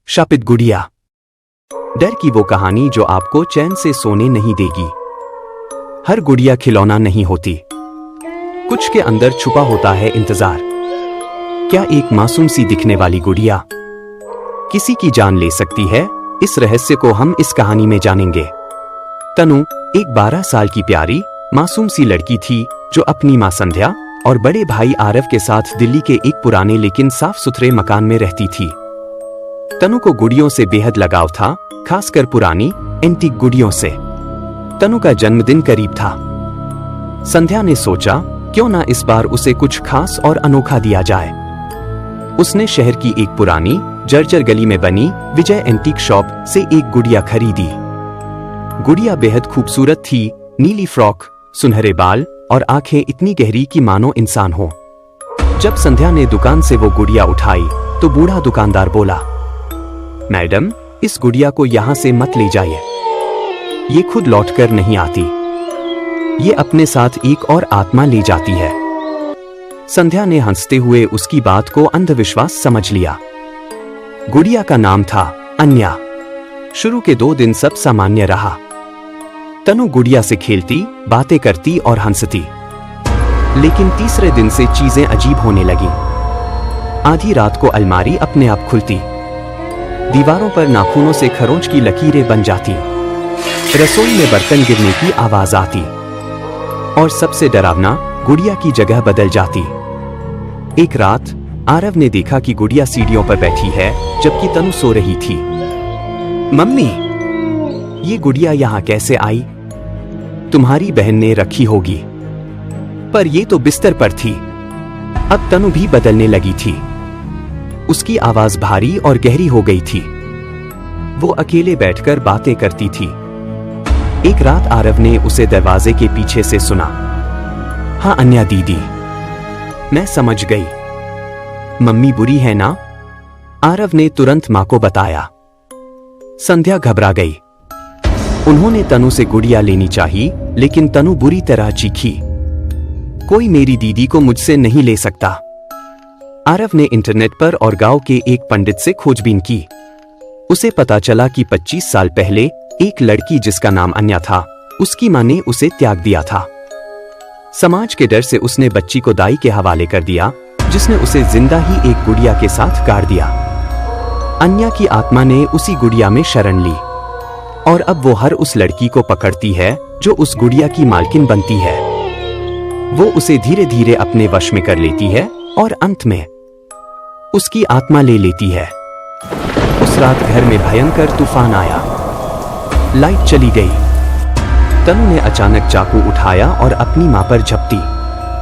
शापित गुड़िया। डर की वो कहानी जो आपको चैन से सोने नहीं देगी। हर गुड़िया खिलौना नहीं होती, कुछ के अंदर छुपा होता है इंतजार। क्या एक मासूम सी दिखने वाली गुड़िया किसी की जान ले सकती है? इस रहस्य को हम इस कहानी में जानेंगे। तनु एक 12 साल की प्यारी मासूम सी लड़की थी जो अपनी मां संध्या और बड़े भाई आरव के साथ दिल्ली के एक पुराने लेकिन साफ सुथरे मकान में रहती थी। तनु को गुड़ियों से बेहद लगाव था, खासकर पुरानी एंटीक गुड़ियों से। तनु का जन्मदिन करीब था। संध्या ने सोचा क्यों ना इस बार उसे कुछ खास और अनोखा दिया जाए। उसने शहर की एक पुरानी जर्जर गली में बनी विजय एंटीक शॉप से एक गुड़िया खरीदी। गुड़िया बेहद खूबसूरत थी, नीली फ्रॉक, सुनहरे बाल और आंखें इतनी गहरी कि मानो इंसान हो। जब संध्या ने दुकान से वो गुड़िया उठाई तो बूढ़ा दुकानदार बोला, मैडम, इस गुड़िया को यहां से मत ले जाइए, ये खुद लौटकर नहीं आती, ये अपने साथ एक और आत्मा ले जाती है। संध्या ने हंसते हुए उसकी बात को अंधविश्वास समझ लिया। गुड़िया का नाम था अन्या। शुरू के 2 दिन सब सामान्य रहा। तनु गुड़िया से खेलती, बातें करती और हंसती। लेकिन तीसरे दिन से चीजें अजीब होने लगीं। आधी रात को अलमारी अपने आप खुलती, दीवारों पर नाखूनों से खरोंच की लकीरें बन जाती, रसोई में बर्तन गिरने की आवाज आती और सबसे डरावना, गुड़िया की जगह बदल जाती। एक रात आरव ने देखा कि गुड़िया सीढ़ियों पर बैठी है जबकि तनु सो रही थी। मम्मी, ये गुड़िया यहां कैसे आई? तुम्हारी बहन ने रखी होगी। पर ये तो बिस्तर पर थी। अब तनु भी बदलने लगी थी। उसकी आवाज भारी और गहरी हो गई थी। वो अकेले बैठकर बातें करती थी। एक रात आरव ने उसे दरवाजे के पीछे से सुना। हाँ अन्या दीदी, मैं समझ गई, मम्मी बुरी है ना? आरव ने तुरंत मां को बताया। संध्या घबरा गई। उन्होंने तनु से गुड़िया लेनी चाहिए, लेकिन तनु बुरी तरह चीखी, कोई मेरी दीदी को मुझसे नहीं ले सकता। आरव ने इंटरनेट पर और गांव के एक पंडित से खोजबीन की। उसे पता चला कि 25 साल पहले एक लड़की जिसका नाम अन्या था, उसकी मां ने उसे त्याग दिया था। समाज के डर से उसने बच्ची को दाई के हवाले कर दिया, जिसने उसे जिंदा ही एक गुड़िया के साथ गाड़ दिया। अन्या की आत्मा ने उसी गुड़िया में शरण ली और अब वो हर उस लड़की को पकड़ती है जो उस गुड़िया की मालकिन बनती है। वो उसे धीरे धीरे अपने वश में कर लेती है और अंत में उसकी आत्मा ले लेती है। उस रात घर में भयंकर तूफान आया। लाइट चली गई। तनु ने अचानक चाकू उठाया और अपनी मां पर झपटी।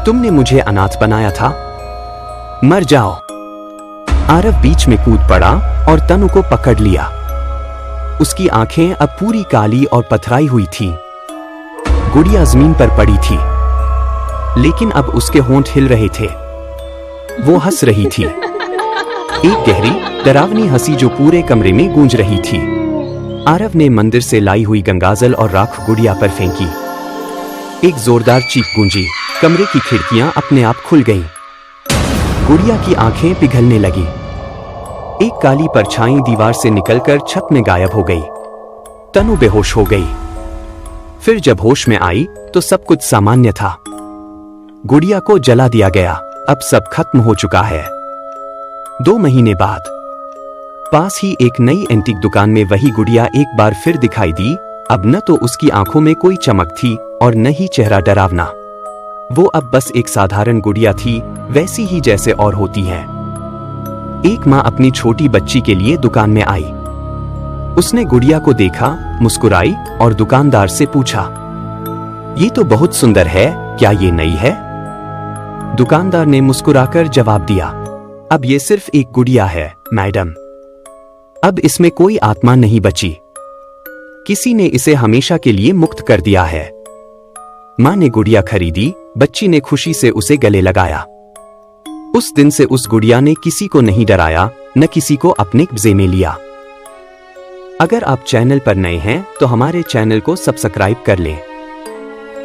तुमने मुझे अनाथ बनाया था, मर जाओ। आरव बीच में कूद पड़ा और तनु को पकड़ लिया। उसकी आंखें अब पूरी काली और पथराई हुई थीं। गुड़िया जमीन पर पड़ी थी, लेकिन अब उसके होंठ हिल रहे थे। वो हंस रही थी, एक गहरी डरावनी हंसी जो पूरे कमरे में गूंज रही थी। आरव ने मंदिर से लाई हुई गंगाजल और राख गुड़िया पर फेंकी। एक जोरदार चीख गूंजी। कमरे की खिड़कियां अपने आप खुल गईं। गुड़िया की आंखें पिघलने लगी। एक काली परछाई दीवार से निकलकर छत में गायब हो गई। तनु बेहोश हो गई। फिर जब होश में आई तो सब कुछ सामान्य था। गुड़िया को जला दिया गया। अब सब खत्म हो चुका है। 2 महीने बाद पास ही एक नई एंटीक दुकान में वही गुड़िया एक बार फिर दिखाई दी। अब न तो उसकी आंखों में कोई चमक थी और न ही चेहरा डरावना। वो अब बस एक साधारण गुड़िया थी, वैसी ही जैसे और होती है। एक मां अपनी छोटी बच्ची के लिए दुकान में आई। उसने गुड़िया को देखा, मुस्कुराई और दुकानदार से पूछा, ये तो बहुत सुंदर है, क्या ये नई है? दुकानदार ने मुस्कुराकर जवाब दिया, अब ये सिर्फ एक गुड़िया है मैडम। अब इसमें कोई आत्मा नहीं बची। किसी ने इसे हमेशा के लिए मुक्त कर दिया है। मां ने गुड़िया खरीदी। बच्ची ने खुशी से उसे गले लगाया। उस दिन से उस गुड़िया ने किसी को नहीं डराया, न किसी को अपने कब्जे में लिया। अगर आप चैनल पर नए हैं तो हमारे चैनल को सब्सक्राइब कर लें।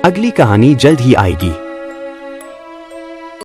अगली कहानी जल्द ही आएगी।